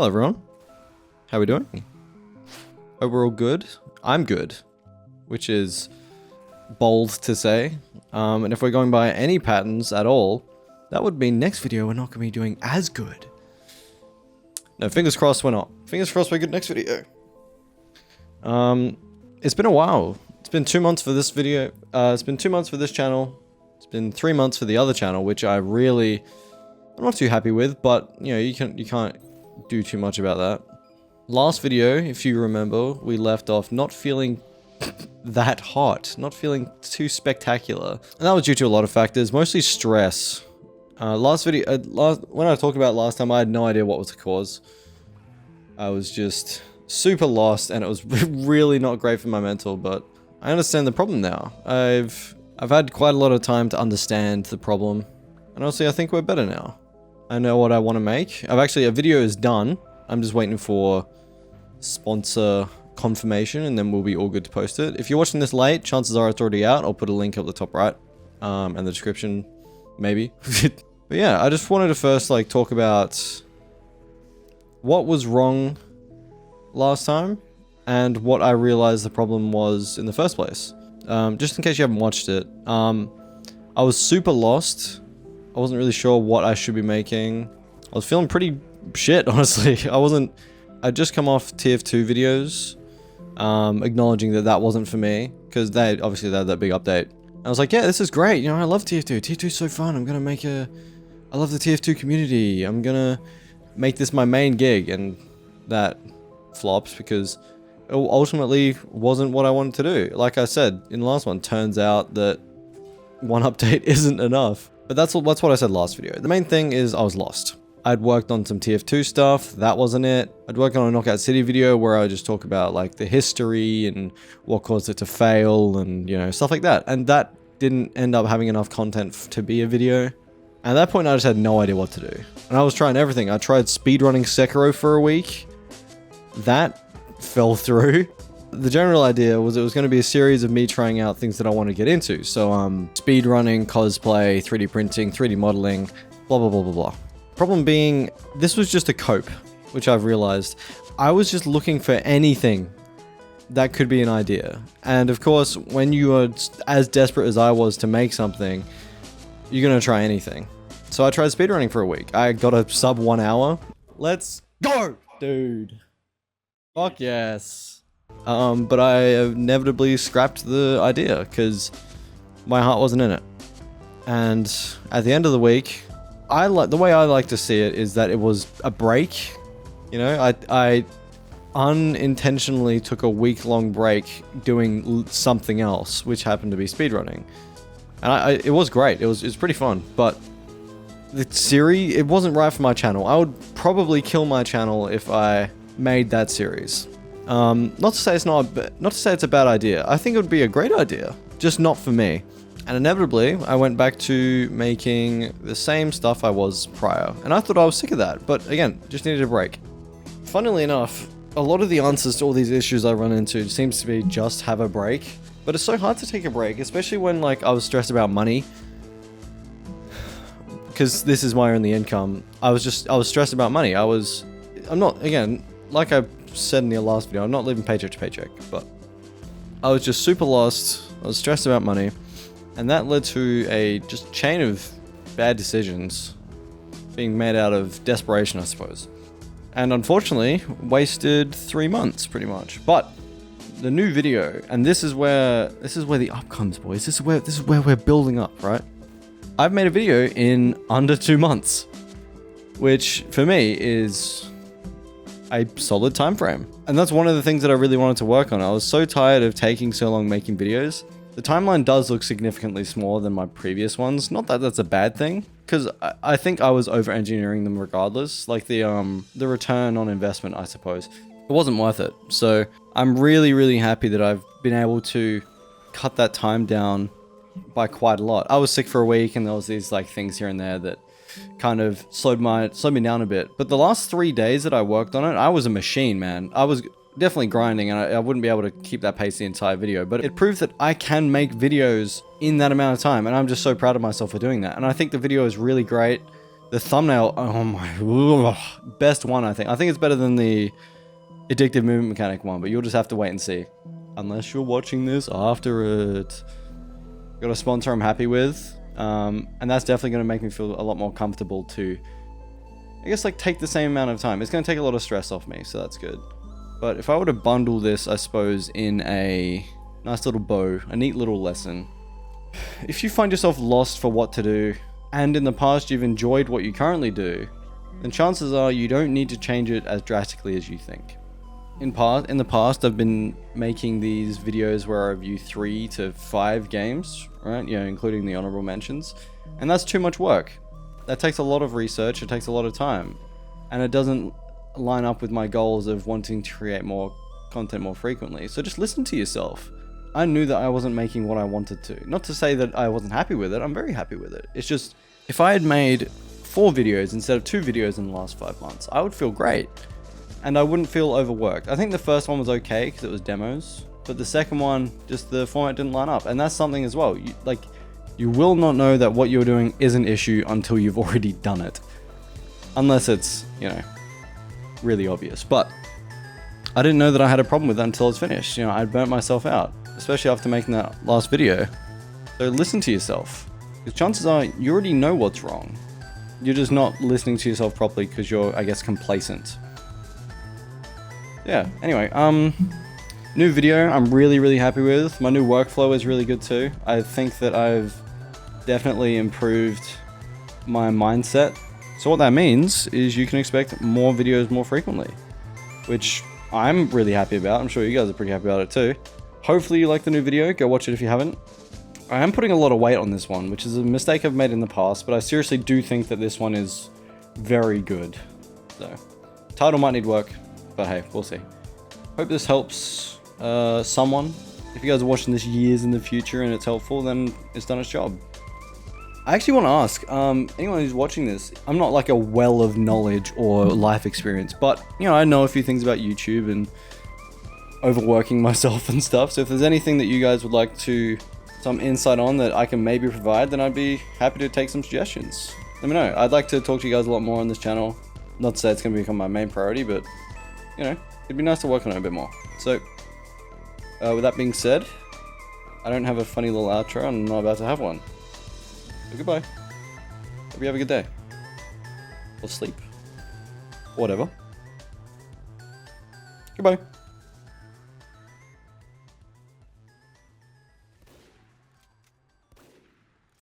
Hello everyone, how are we doing? Hope we're all good. I'm good, which is bold to say. And if we're going by any patterns at all, that would mean next video we're not going to be doing as good. No, fingers crossed we're not. Fingers crossed we're good next video. It's been a while. It's been 2 months for this video. It's been 2 months for this channel. It's been 3 months for the other channel, which I'm not too happy with, but you know, you can't do too much about that. Last video, if you remember, we left off not feeling that hot, not feeling too spectacular. And that was due to a lot of factors, mostly stress. Last video, when I talked about last time, I had no idea what was the cause. I was just super lost, and it was really not great for my mental, but I understand the problem now. I've had quite a lot of time to understand the problem, and honestly, I think we're better now. I know what I want to make. A video is done. I'm just waiting for sponsor confirmation, and then we'll be all good to post it. If you're watching this late, chances are it's already out. I'll put a link up the top right, and the description, maybe. But yeah, I just wanted to first talk about what was wrong last time and what I realized the problem was in the first place. Just in case you haven't watched it, I was super lost. I wasn't really sure what I should be making. I was feeling pretty shit, honestly. I'd just come off TF2 videos, acknowledging that wasn't for me, because they had that big update. I was like, yeah, this is great. You know, I love TF2. TF2 is so fun. I love the TF2 community. I'm gonna make this my main gig, and that flopped because it ultimately wasn't what I wanted to do. Like I said in the last one, turns out that one update isn't enough. But that's what I said last video. The main thing is I was lost. I'd worked on some TF2 stuff, that wasn't it. I'd worked on a Knockout City video where I just talk about the history and what caused it to fail and, you know, stuff like that. And that didn't end up having enough content to be a video. And at that point I just had no idea what to do. And I was trying everything. I tried speedrunning Sekiro for a week. That fell through. The general idea was it was going to be a series of me trying out things that I want to get into. So, speedrunning, cosplay, 3D printing, 3D modeling, blah, blah, blah, blah, blah. Problem being, this was just a cope, which I've realized. I was just looking for anything that could be an idea. And of course, when you are as desperate as I was to make something, you're going to try anything. So I tried speedrunning for a week. I got a sub 1 hour. Let's go, dude. Fuck yes. But I inevitably scrapped the idea because my heart wasn't in it. And at the end of the week, the way I like to see it is that it was a break. You know, I unintentionally took a week-long break doing something else, which happened to be speedrunning. And it was great. It was pretty fun. But the series, it wasn't right for my channel. I would probably kill my channel if I made that series. Not to say it's a bad idea. I think it would be a great idea, just not for me. And inevitably, I went back to making the same stuff I was prior. And I thought I was sick of that, but again, just needed a break. Funnily enough, a lot of the answers to all these issues I run into seems to be just have a break. But it's so hard to take a break, especially when I was stressed about money. Because this is my only income. I was stressed about money. I'm not, again, like I said in the last video, I'm not living paycheck to paycheck, but I was just super lost. I was stressed about money, and that led to a just chain of bad decisions being made out of desperation, I suppose. And unfortunately, wasted 3 months pretty much. But the new video, and this is where the up comes, boys. This is where we're building up, right? I've made a video in under 2 months, which for me is a solid time frame. And that's one of the things that I really wanted to work on. I was so tired of taking so long making videos. The timeline does look significantly smaller than my previous ones. Not that that's a bad thing, because I think I was over-engineering them regardless. The return on investment, I suppose. It wasn't worth it. So I'm really, really happy that I've been able to cut that time down by quite a lot. I was sick for a week, and there was these things here and there that kind of slowed me down a bit. But the last 3 days that I worked on it, I was a machine, man. I was definitely grinding, and I wouldn't be able to keep that pace the entire video, but it proved that I can make videos in that amount of time, and I'm just so proud of myself for doing that. And I think the video is really great. The thumbnail, oh my, best one, I think. I think it's better than the addictive movement mechanic one, but you'll just have to wait and see. Unless you're watching this after it. Got a sponsor I'm happy with, and that's definitely going to make me feel a lot more comfortable to, I guess, like, take the same amount of time. It's going to take a lot of stress off me, so that's good. But if I were to bundle this, I suppose, in a nice little bow, a neat little lesson. If you find yourself lost for what to do, and in the past you've enjoyed what you currently do, then chances are you don't need to change it as drastically as you think. In the past, I've been making these videos where I review 3 to 5 games, right? You know, including the honorable mentions. And that's too much work. That takes a lot of research, it takes a lot of time. And it doesn't line up with my goals of wanting to create more content more frequently. So just listen to yourself. I knew that I wasn't making what I wanted to. Not to say that I wasn't happy with it, I'm very happy with it. It's just, if I had made 4 videos instead of 2 videos in the last 5 months, I would feel great. And I wouldn't feel overworked. I think the first one was okay because it was demos, but the second one, just the format didn't line up. And that's something as well. You will not know that what you're doing is an issue until you've already done it. Unless it's, you know, really obvious. But I didn't know that I had a problem with that until it's finished. You know, I'd burnt myself out, especially after making that last video. So listen to yourself, because chances are you already know what's wrong. You're just not listening to yourself properly because you're, I guess, complacent. Yeah, anyway, new video I'm really happy with. My new workflow is really good too. I think that I've definitely improved my mindset. So what that means is you can expect more videos more frequently, which I'm really happy about. I'm sure you guys are pretty happy about it too. Hopefully you like the new video. Go watch it if you haven't. I am putting a lot of weight on this one, which is a mistake I've made in the past, but I seriously do think that this one is very good. So, title might need work, but hey, we'll see. Hope this helps someone. If you guys are watching this years in the future and it's helpful, then it's done its job. I actually want to ask, anyone who's watching this, I'm not like a well of knowledge or life experience, but, you know, I know a few things about YouTube and overworking myself and stuff, so if there's anything that you guys would like to, some insight on that I can maybe provide, then I'd be happy to take some suggestions. Let me know. I'd like to talk to you guys a lot more on this channel. Not to say it's going to become my main priority, but, you know, it'd be nice to work on it a bit more. So, with that being said, I don't have a funny little outro, and I'm not about to have one. So goodbye. Hope you have a good day. Or sleep. Whatever. Goodbye.